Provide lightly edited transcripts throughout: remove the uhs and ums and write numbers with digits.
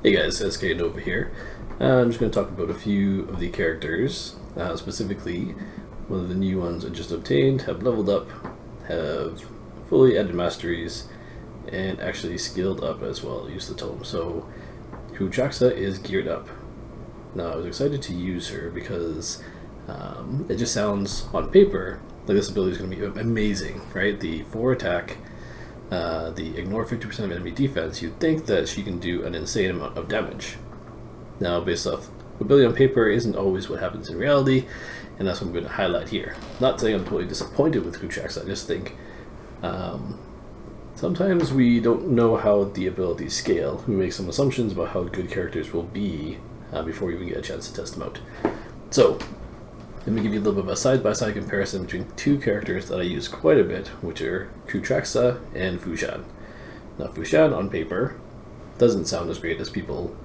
Hey guys, SKNOVA here. I'm just going to talk about a few of the characters, specifically one of the new ones I just obtained, have leveled up, have fully added masteries, and actually skilled up as well, use the tome. So Cruetraxa is geared up. Now I was excited to use her because it just sounds on paper like this ability is going to be amazing, right? The 4 attack, the ignore 50% of enemy defense, you'd think that she can do an insane amount of damage. Now, based off ability on paper isn't always what happens in reality, and that's what I'm going to highlight here. Not saying I'm totally disappointed with Cruetrax, I just think sometimes we don't know how the abilities scale. We make some assumptions about how good characters will be before we even get a chance to test them out. So, let me give you a little bit of a side-by-side comparison between two characters that I use quite a bit, which are Cruetraxa and Fushan. Now, Fushan on paper doesn't sound as great as people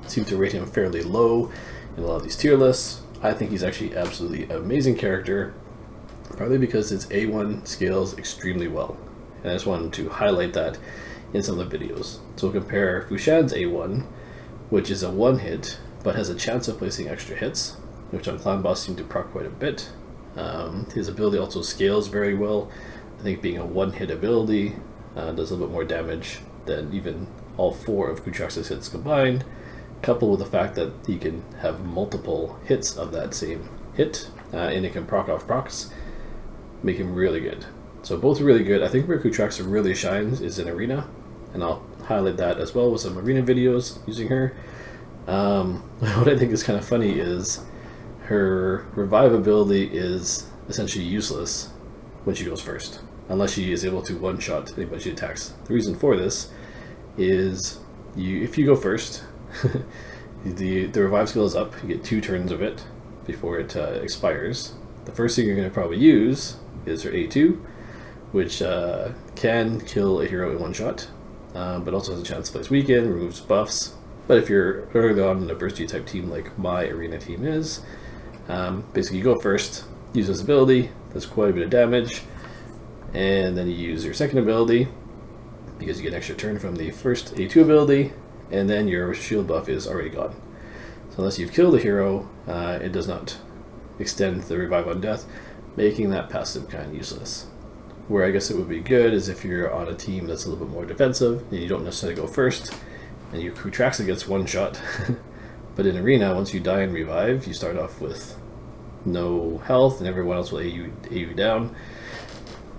seem to rate him fairly low in a lot of these tier lists. I think he's actually absolutely amazing character, partly because his A1 scales extremely well. And I just wanted to highlight that in some of the videos. So we'll compare Fushan's A1, which is a 1-hit, but has a chance of placing extra hits, which on Clan Boss seem to proc quite a bit. His ability also scales very well. I think being a 1-hit ability does a little bit more damage than even all 4 of Cruetrax's hits combined, coupled with the fact that he can have multiple hits of that same hit, and it can proc off procs, make him really good. So both are really good. I think where Cruetraxa really shines is in Arena, and I'll highlight that as well with some Arena videos using her. What I think is kind of funny is her revive ability is essentially useless when she goes first, unless she is able to one-shot anybody she attacks. The reason for this is if you go first, the revive skill is up, you get 2 turns of it before it expires. The first thing you're going to probably use is her A2, which can kill a hero in one shot, but also has a chance to place weaken, removes buffs. But if you're early on in a bursty type team like my arena team is, basically you go first, use this ability, does quite a bit of damage, and then you use your second ability, because you get an extra turn from the first A2 ability, and then your shield buff is already gone. So unless you've killed a hero, it does not extend the revive on death, making that passive kind of useless. Where I guess it would be good is if you're on a team that's a little bit more defensive, and you don't necessarily go first, and your Cruetraxa gets one shot. But in Arena, once you die and revive, you start off with no health, and everyone else will AU you down.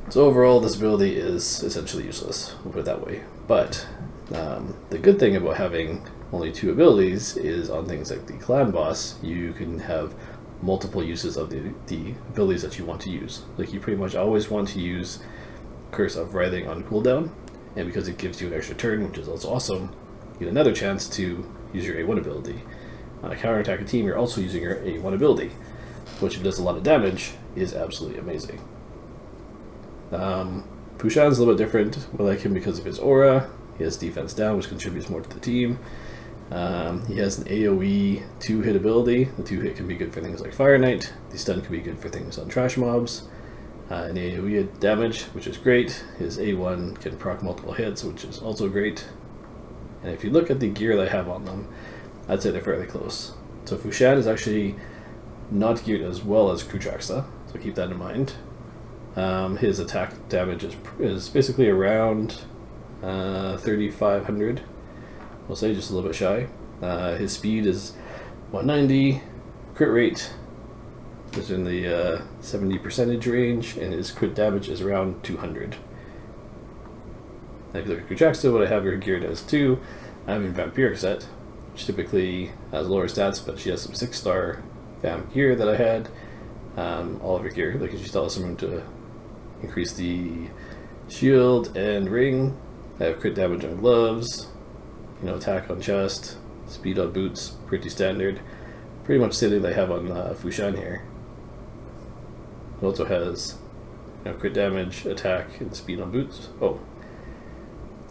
So overall, this ability is essentially useless, we'll put it that way. But the good thing about having only 2 abilities is on things like the Clan Boss, you can have multiple uses of the abilities that you want to use. Like you pretty much always want to use Curse of Writhing on cooldown, and because it gives you an extra turn, which is also awesome, you get another chance to use your A1 ability. On a counterattack a team, you're also using your A1 ability, which if it does a lot of damage, is absolutely amazing. Fushan's a little bit different. We like him because of his aura. He has defense down, which contributes more to the team. He has an AoE 2-hit ability. The 2-hit can be good for things like Fire Knight. The stun can be good for things on trash mobs. An AoE damage, which is great. His A1 can proc multiple hits, which is also great. And if you look at the gear that I have on them, I'd say they're fairly close. So Fushan is actually not geared as well as Cruetraxa, so keep that in mind. His attack damage is basically around 3,500. We'll say just a little bit shy. His speed is 190, crit rate is in the 70% range, and his crit damage is around 200. Now if you look at Cruetraxa, what I have her geared as too, I have a Vampiric set, which typically has lower stats, but she has some 6-star Vamp gear that I had. All of her gear, like she still has some room to increase the shield and ring. I have crit damage on gloves, attack on chest, speed on boots, pretty standard. Pretty much the same thing I have on Fushan here. It also has crit damage, attack, and speed on boots. Oh,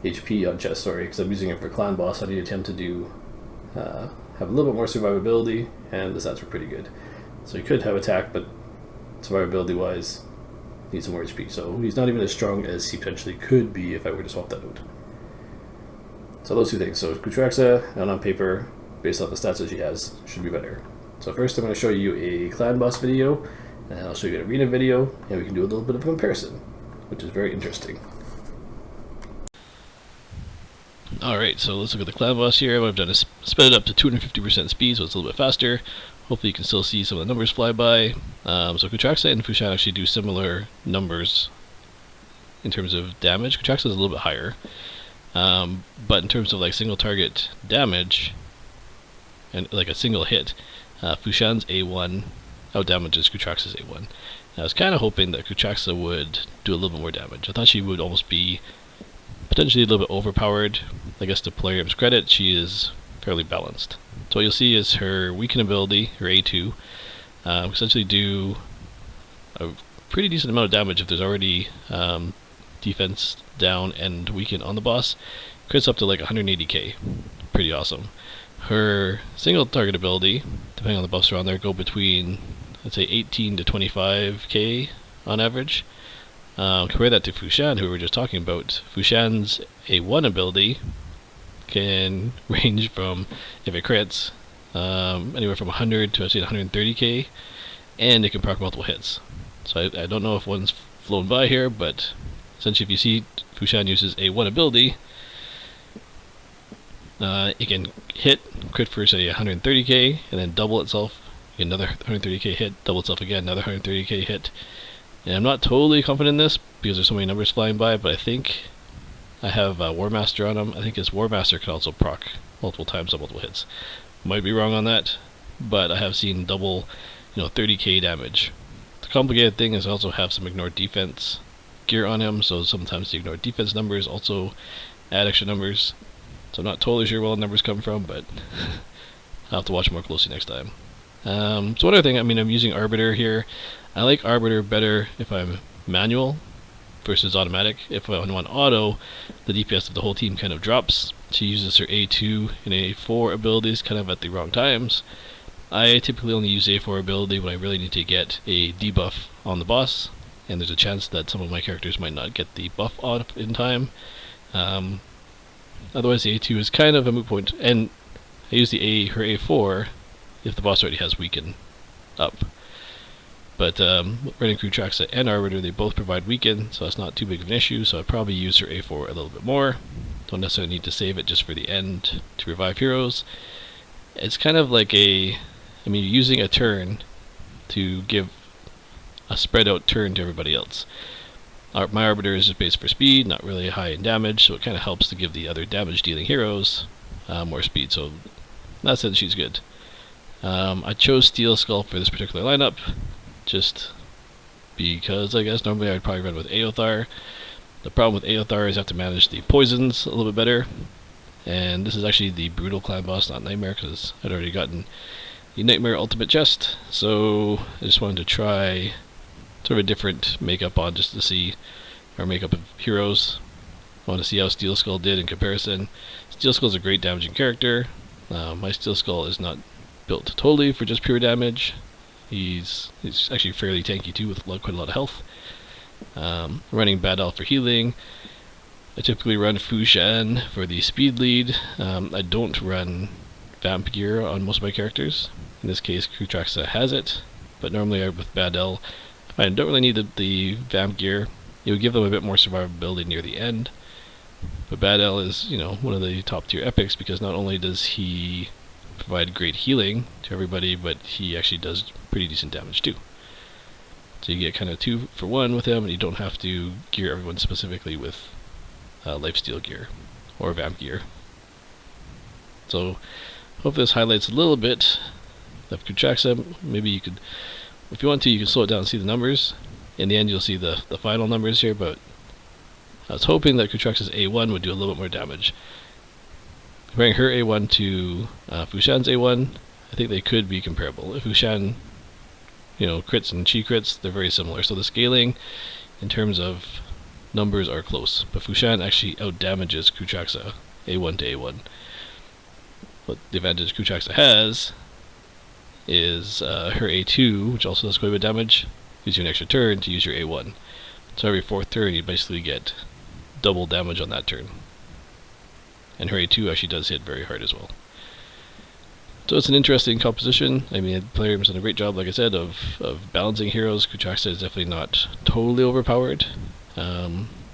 HP on chest, sorry, because I'm using it for Clan Boss. I needed him to do have a little bit more survivability, and the stats were pretty good. So he could have attack, but survivability wise, needs some more HP. So he's not even as strong as he potentially could be if I were to swap that out. So those two things. So Cruetraxa, and on paper, based on the stats that she has, should be better. So first I'm going to show you a clan boss video, and then I'll show you an arena video, and we can do a little bit of a comparison, which is very interesting. Alright, so let's look at the clan boss here. What I've done is sped it up to 250% speed, so it's a little bit faster. Hopefully you can still see some of the numbers fly by. So Cruetraxa and Fushan actually do similar numbers in terms of damage. Cruetraxa is a little bit higher. But in terms of like single target damage, and like a single hit, Fushan's A1 outdamages Cruetraxa's A1. I was kind of hoping that Cruetraxa would do a little bit more damage. I thought she would almost be potentially a little bit overpowered. I guess to Plarium's credit, she is fairly balanced. So what you'll see is her weaken ability, her A2, essentially do a pretty decent amount of damage if there's already defense down and weaken on the boss. Crits up to like 180k. Pretty awesome. Her single target ability, depending on the buffs around there, go between, let's say, 18 to 25k on average. Compare that to Fushan, who we were just talking about. Fushan's A1 ability can range from, if it crits, anywhere from 100 to, I'd say, 130k, and it can proc multiple hits. So I don't know if one's flown by here, but essentially if you see Fushan uses A1 ability, it can hit, crit for say 130k, and then double itself, get another 130k hit, double itself again, another 130k hit. And I'm not totally confident in this because there's so many numbers flying by, but I think I have War Master on him. I think his War Master can also proc multiple times on multiple hits. Might be wrong on that, but I have seen double, 30k damage. The complicated thing is I also have some ignored defense gear on him, so sometimes the ignored defense numbers also add extra numbers. So I'm not totally sure where the numbers come from, but I'll have to watch more closely next time. So one other thing, I'm using Arbiter here. I like Arbiter better if I'm manual versus automatic. If I'm on auto, the DPS of the whole team kind of drops. She uses her A2 and A4 abilities kind of at the wrong times. I typically only use A4 ability when I really need to get a debuff on the boss, and there's a chance that some of my characters might not get the buff up in time. Otherwise the A2 is kind of a moot point, and I use her A4 if the boss already has weaken up. But running Cruetraxa and Arbiter, they both provide weaken, so it's not too big of an issue, so I'd probably use her A4 a little bit more. Don't necessarily need to save it just for the end to revive heroes. It's kind of like you're using a turn to give a spread out turn to everybody else. My Arbiter is just based for speed, not really high in damage, so it kind of helps to give the other damage dealing heroes more speed, so in that sense she's good. I chose Steel Skull for this particular lineup, just because I guess normally I'd probably run with Aothar. The problem with Aothar is I have to manage the poisons a little bit better, and this is actually the brutal clan boss, not Nightmare, because I'd already gotten the Nightmare ultimate chest, so I just wanted to try sort of a different makeup on just to see our makeup of heroes. I want to see how Steel Skull did in comparison. Steel Skull is a great damaging character. My Steel Skull is not built totally for just pure damage. He's actually fairly tanky too, with quite a lot of health. Running Bad Elf for healing. I typically run Fushan for the speed lead. I don't run Vamp gear on most of my characters. In this case, Cruetraxa has it, but normally with Bad Elf, I don't really need the Vamp gear. It would give them a bit more survivability near the end. But Bad Elf is, one of the top tier epics, because not only does he provide great healing to everybody, but he actually does pretty decent damage too. So you get kind of 2 for 1 with him, and you don't have to gear everyone specifically with lifesteal gear or Vamp gear. So hope this highlights a little bit of Cruetraxa. Maybe you could, if you want to, you can slow it down and see the numbers. In the end you'll see the final numbers here, but I was hoping that Cruetraxa's A1 would do a little bit more damage. Comparing her A1 to Fushan's A1, I think they could be comparable. If Fushan, crits and she crits, they're very similar. So the scaling in terms of numbers are close, but Fushan actually outdamages Cruetraxa A1 to A1. But the advantage Cruetraxa has is her A2, which also does quite a bit of damage, gives you an extra turn to use your A1. So every 4th turn you basically get double damage on that turn. and her A2 actually does hit very hard as well. So it's an interesting composition. I mean, the player has done a great job, like I said, of balancing heroes. Cruetraxa is definitely not totally overpowered.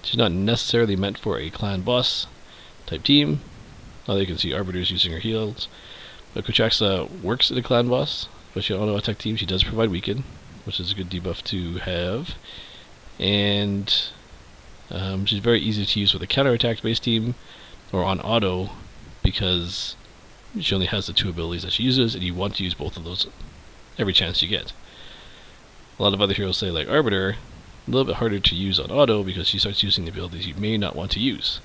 She's not necessarily meant for a clan boss type team. Now you can see Arbiters using her heals. But Cruetraxa works in a clan boss, especially on auto attack team. She does provide weaken, which is a good debuff to have. And she's very easy to use with a counterattack based team or on auto, because she only has the 2 abilities that she uses, and you want to use both of those every chance you get. A lot of other heroes, say like Arbiter, a little bit harder to use on auto because she starts using the abilities you may not want to use,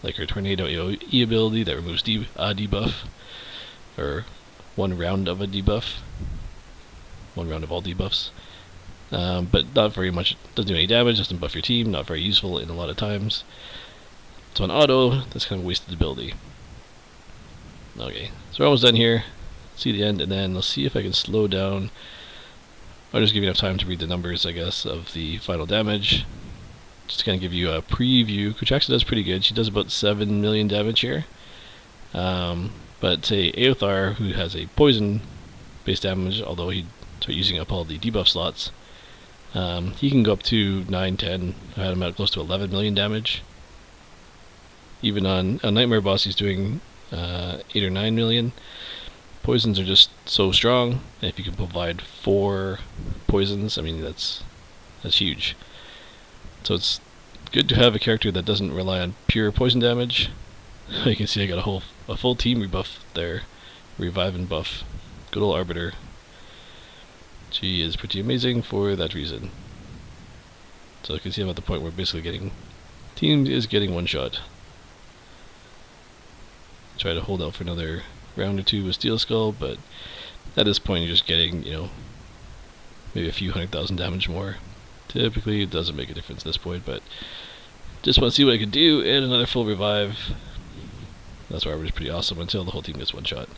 like her Tornado AoE ability that removes debuff, or 1 round of a debuff, 1 round of all debuffs, but not very much, doesn't do any damage, doesn't buff your team, not very useful in a lot of times. So on auto, that's kind of a wasted ability. Okay, so we're almost done here. See the end, and then let's see if I can slow down. I'll just give you enough time to read the numbers, I guess, of the final damage. Just to kind of give you a preview. Cruetraxa does pretty good. She does about 7 million damage here. But say Eothar, who has a poison based damage, although he start using up all the debuff slots, he can go up to 9, 10. I had him at close to 11 million damage. Even on a Nightmare boss, he's doing 8 or 9 million. Poisons are just so strong, and if you can provide 4 poisons, I mean that's huge. So it's good to have a character that doesn't rely on pure poison damage. You can see I got a full team rebuff there, revive and buff. Good old Arbiter. She is pretty amazing for that reason. So you can see I'm at the point where basically team is getting 1 shot. Try to hold out for another round or 2 with Steel Skull, but at this point you're just getting, maybe a few 100,000 damage more. Typically it doesn't make a difference at this point, but just want to see what I can do, and another full revive. That's why Arbiter's pretty awesome until the whole team gets 1 shot.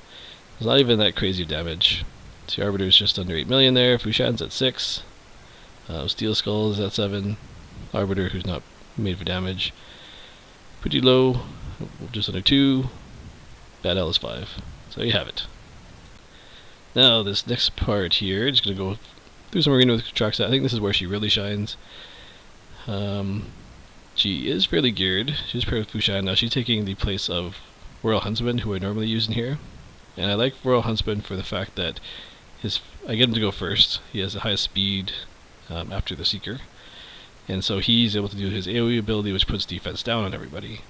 It's not even that crazy of damage. See, Arbiter's just under 8 million there, Fushan's at 6, Steel Skull is at 7, Arbiter, who's not made for damage, pretty low, just under 2, Bad L is 5. So you have it. Now this next part here, just going to go through some arena with Cruetraxa. I think this is where she really shines. She is fairly geared. She's paired with Fushan. Now she's taking the place of Royal Huntsman, who I normally use in here. And I like Royal Huntsman for the fact that I get him to go first. He has the highest speed after the Seeker. And so he's able to do his AoE ability, which puts defense down on everybody.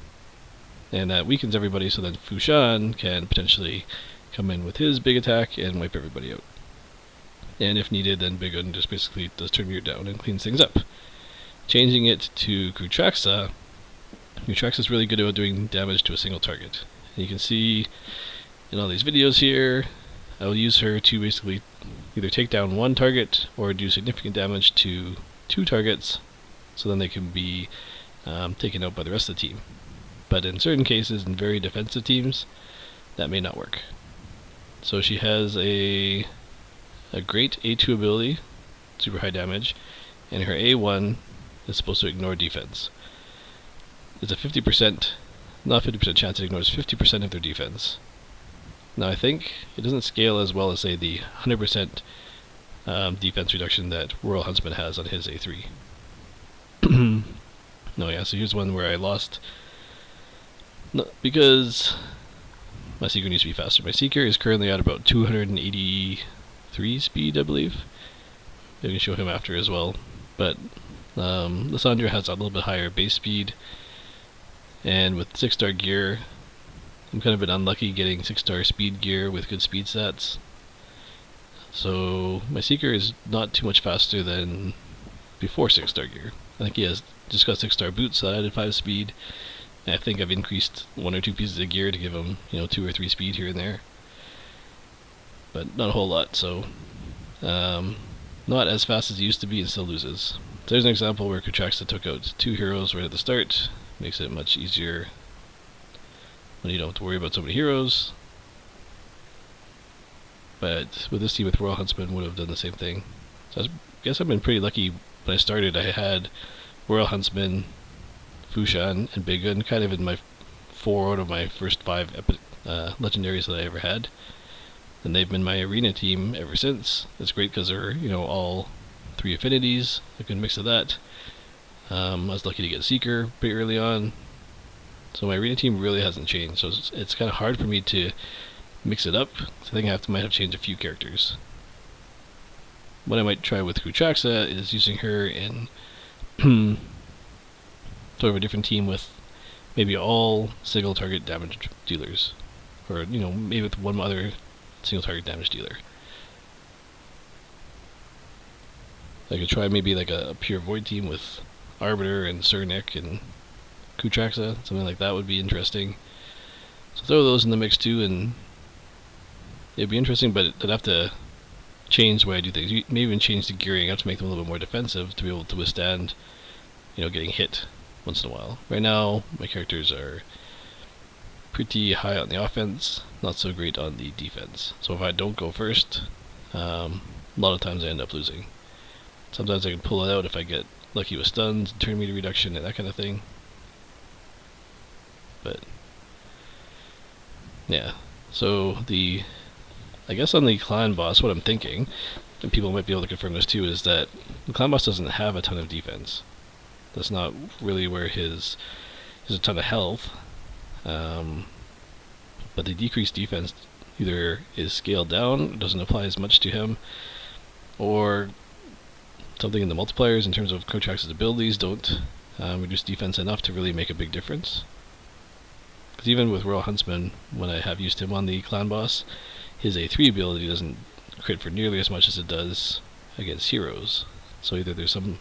And that weakens everybody, so then Fushan can potentially come in with his big attack and wipe everybody out. And if needed, then Big Un just basically does turn Mirror down and cleans things up. Changing it to Cruetraxa, Cruetraxa is really good at doing damage to a single target. And you can see in all these videos here, I will use her to basically either take down 1 target or do significant damage to 2 targets, so then they can be taken out by the rest of the team. But in certain cases, in very defensive teams, that may not work. So she has a great A2 ability, super high damage, and her A1 is supposed to ignore defense. It's a 50%, not 50% chance, it ignores 50% of their defense. Now I think it doesn't scale as well as, say, the 100% defense reduction that Royal Huntsman has on his A3. No, yeah, so here's one where I lost, because my Seeker needs to be faster. My Seeker is currently at about 283 speed, I believe. Maybe I can show him after as well. But Lysandra has a little bit higher base speed, and with 6-star gear, I'm kind of been unlucky getting 6-star speed gear with good speed stats. So my Seeker is not too much faster than before 6-star gear. I think he has just got 6-star boots, so I added 5 speed. I think I've increased 1 or 2 pieces of gear to give him, 2 or 3 speed here and there. But not a whole lot, so not as fast as he used to be and still loses. So there's an example where Cruetraxa took out 2 heroes right at the start. Makes it much easier when you don't have to worry about so many heroes. But with this team with Royal Huntsman would have done the same thing. So I guess I've been pretty lucky. When I started, I had Royal Huntsman, Fushan, and Big Un kind of in my 4 out of my first 5 legendaries that I ever had, and they've been my arena team ever since. It's great because they're, you know, all 3 affinities, a good mix of that. I was lucky to get Seeker pretty early on, so my arena team really hasn't changed. So it's kind of hard for me to mix it up. So I think might have to change a few characters. What I might try with Cruetraxa is using her in sort of a different team with maybe all single target damage dealers, or, you know, maybe with one other single target damage dealer. I could try maybe like a pure void team with Arbiter and Cernic and Cruetraxa, something like that would be interesting. So throw those in the mix too, and it'd be interesting, but I'd have to change the way I do things. Maybe even change the gearing. I have to make them a little bit more defensive to be able to withstand, you know, getting hit once in a while. Right now, my characters are pretty high on the offense, not so great on the defense. So if I don't go first, a lot of times I end up losing. Sometimes I can pull it out if I get lucky with stuns, turn meter reduction, and that kind of thing. But yeah, so I guess on the clan boss, what I'm thinking, and people might be able to confirm this too, is that the clan boss doesn't have a ton of defense. That's not really where his a ton of health. But the decreased defense either is scaled down, doesn't apply as much to him, or something in the multipliers in terms of Cruetrax's abilities don't reduce defense enough to really make a big difference. Because even with Royal Huntsman, when I have used him on the clan boss, his A3 ability doesn't crit for nearly as much as it does against heroes. So either there's some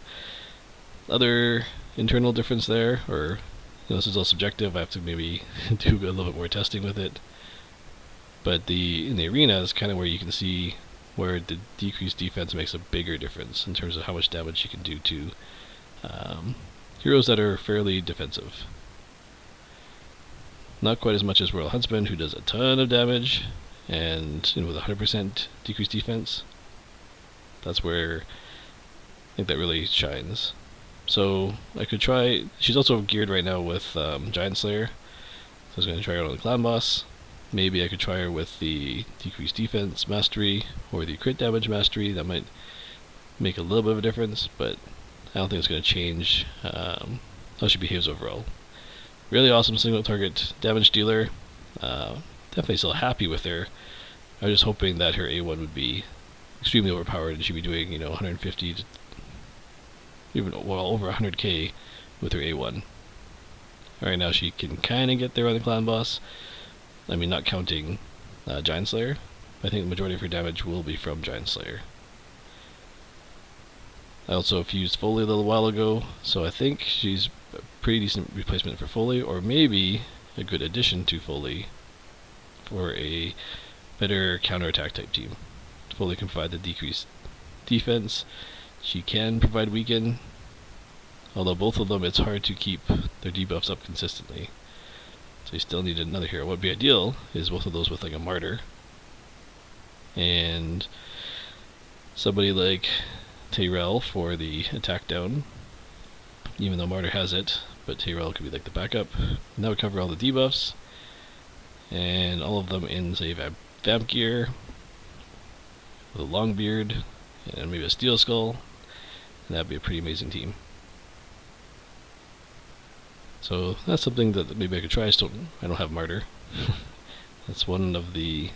other internal difference there, or, you know, this is all subjective. I have to maybe do a little bit more testing with it. But in the arena is kind of where you can see where the decreased defense makes a bigger difference in terms of how much damage you can do to heroes that are fairly defensive. Not quite as much as Royal Huntsman, who does a ton of damage, and, you know, with 100% decreased defense. That's where I think that really shines. So I could try. She's also geared right now with Giant Slayer, so I was going to try her on the clan boss. Maybe I could try her with the decreased defense mastery or the crit damage mastery. That might make a little bit of a difference, but I don't think it's going to change how she behaves overall. Really awesome single target damage dealer. Definitely still happy with her. I was just hoping that her A1 would be extremely overpowered and she'd be doing, you know, 150 to even well over 100k with her A1. Right now she can kind of get there on the clan boss. I mean, not counting Giant Slayer. I think the majority of her damage will be from Giant Slayer. I also fused Foley a little while ago, so I think she's a pretty decent replacement for Foley, or maybe a good addition to Foley for a better counterattack type team. Foley can provide the decreased defense. She can provide weaken, although both of them, it's hard to keep their debuffs up consistently. So you still need another hero. What would be ideal is both of those with like a martyr, and somebody like Tyrell for the attack down, even though martyr has it, but Tyrell could be like the backup. And that would cover all the debuffs, and all of them in, say, vamp gear, with a long beard, and maybe a steel skull, and that'd be a pretty amazing team. So that's something that maybe I could try. I don't have martyr. That's one of the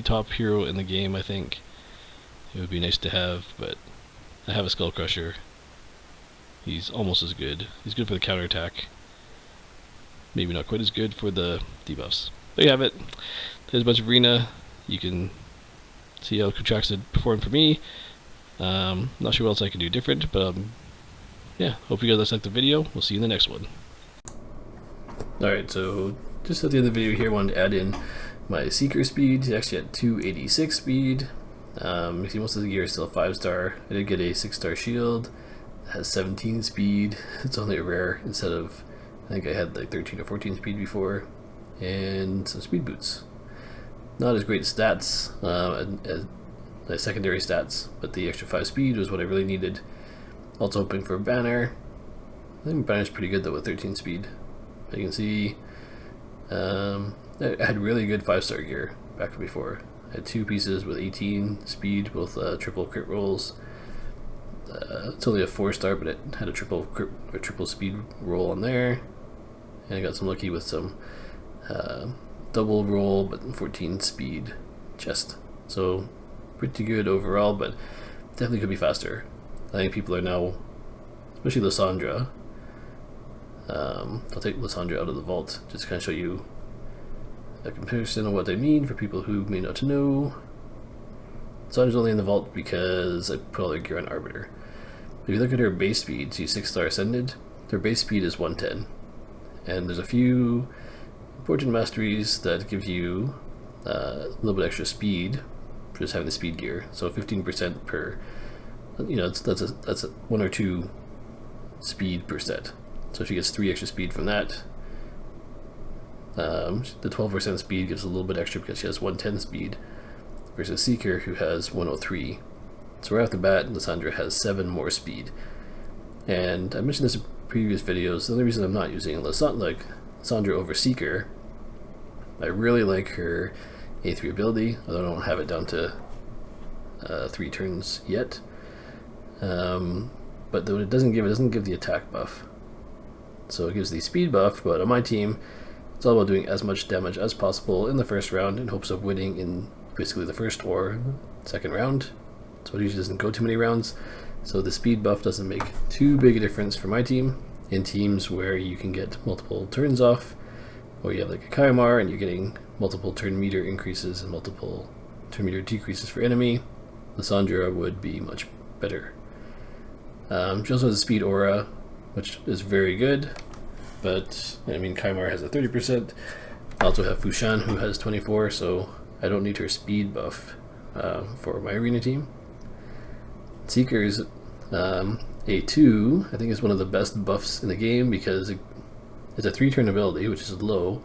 top hero in the game, I think. It would be nice to have, but I have a Skull Crusher. He's almost as good. He's good for the counterattack. Maybe not quite as good for the debuffs. There you have it. There's a bunch of arena. You can see how Cruetraxa performed for me. Not sure what else I can do different, but yeah, hope you guys liked the video. We'll see you in the next one. Alright, so just at the end of the video here, I wanted to add in my Seeker speed. Actually at 286 speed. You see most of the gear is still 5-star. I did get a 6-star shield. It has 17 speed. It's only a rare instead of, I think I had like 13 or 14 speed before. And some speed boots. Not as great stats as my secondary stats, but the extra 5 speed was what I really needed. Also hoping for a banner. I think banner's pretty good though with 13 speed. You can see I had really good 5-star gear back before. I had 2 pieces with 18 speed, both triple crit rolls. It's only a 4-star, but it had a triple speed roll on there. And I got some lucky with some double roll, but 14 speed chest. So pretty good overall, but definitely could be faster. I think people are now, especially Lysandra. I'll take Lysandra out of the vault just to kind of show you a comparison of what they mean for people who may not know. Lysandra's only in the vault because I put all their gear on Arbiter. If you look at her base speed, she's 6-star ascended. Their base speed is 110, and there's a few important masteries that give you a little bit extra speed for just having the speed gear. So 15% per, that's a 1 or 2 speed per set. So she gets 3 extra speed from that. The 12% speed gives a little bit extra because she has 110 speed, versus Seeker, who has 103. So right off the bat, Lysandra has 7 more speed. And I mentioned this in previous videos. The only reason I'm not using Lysandra over Seeker, I really like her A3 ability, although I don't have it down to 3 turns yet. But though it doesn't give the attack buff. So it gives the speed buff, but on my team, it's all about doing as much damage as possible in the first round in hopes of winning in basically the first or second round. So it usually doesn't go too many rounds. So the speed buff doesn't make too big a difference for my team. In teams where you can get multiple turns off, or you have like a Kaimar and you're getting multiple turn meter increases and multiple turn meter decreases for enemy, Lysandra would be much better. She also has a speed aura, which is very good, but I mean Kaimar has a 30%. I also have Fushan, who has 24, so I don't need her speed buff for my arena team. Seeker's A2, I think, is one of the best buffs in the game because it's a 3-turn ability, which is low,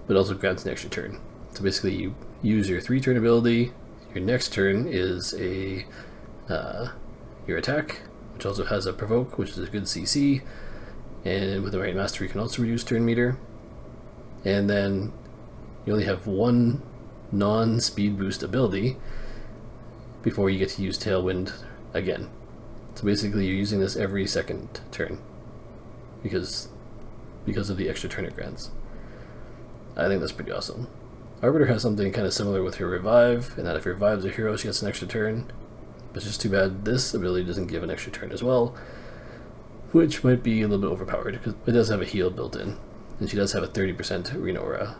but also grants an extra turn. So basically you use your 3-turn ability, your next turn is your attack, which also has a provoke, which is a good CC, and with the right mastery you can also reduce turn meter. And then you only have 1 non-speed boost ability before you get to use Tailwind again. So basically you're using this every second turn because of the extra turn it grants. I think that's pretty awesome. Arbiter has something kind of similar with her Revive, and that if her revives a hero she gets an extra turn. But it's just too bad this ability doesn't give an extra turn as well, which might be a little bit overpowered because it does have a heal built in, and she does have a 30% arena aura.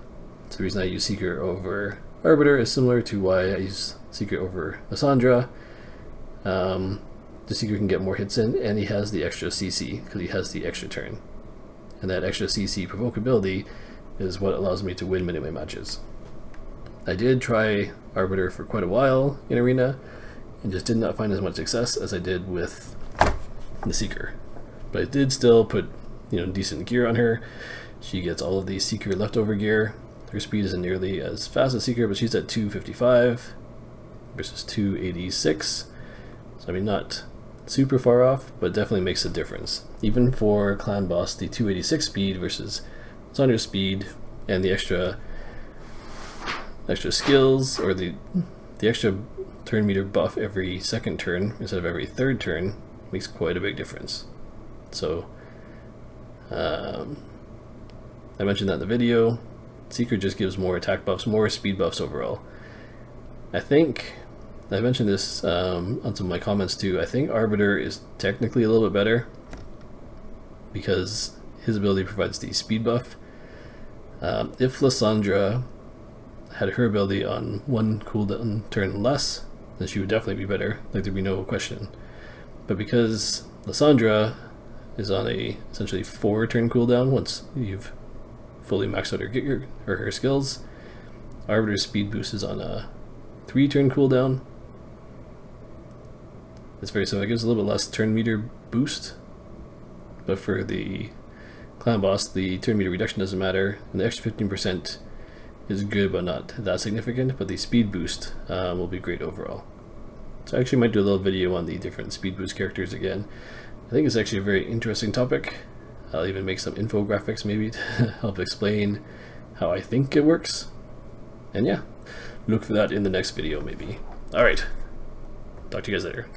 So the reason I use Seeker over Arbiter is similar to why I use Seeker over Lysandra. The Seeker can get more hits in, and he has the extra CC because he has the extra turn. And that extra CC provoke ability is what allows me to win many of my matches. I did try Arbiter for quite a while in Arena, and just did not find as much success as I did with the Seeker. But I did still put decent gear on her. She gets all of the Seeker leftover gear. Her speed isn't nearly as fast as Seeker, but she's at 255 versus 286. So I mean, not super far off, but definitely makes a difference. Even for Clan Boss, the 286 speed versus Lysandra's speed, and the extra skills, or the extra turn meter buff every second turn instead of every third turn, makes quite a big difference. So I mentioned that in the video. Seeker just gives more attack buffs, more speed buffs overall. I think I mentioned this on some of my comments too. I think Arbiter is technically a little bit better because his ability provides the speed buff. If Lysandra had her ability on 1 cooldown turn less, then she would definitely be better, like there'd be no question. But because Lysandra is on a essentially 4-turn cooldown once you've fully maxed out her gear or her skills, Arbiter's speed boost is on a 3-turn cooldown. It's very similar. It gives a little bit less turn meter boost, but for the Clan Boss, the turn meter reduction doesn't matter, and the extra 15% is good but not that significant, but the speed boost will be great overall. So I actually might do a little video on the different speed boost characters again. I think it's actually a very interesting topic. I'll even make some infographics maybe to help explain how I think it works. And yeah, look for that in the next video maybe. Alright, talk to you guys later.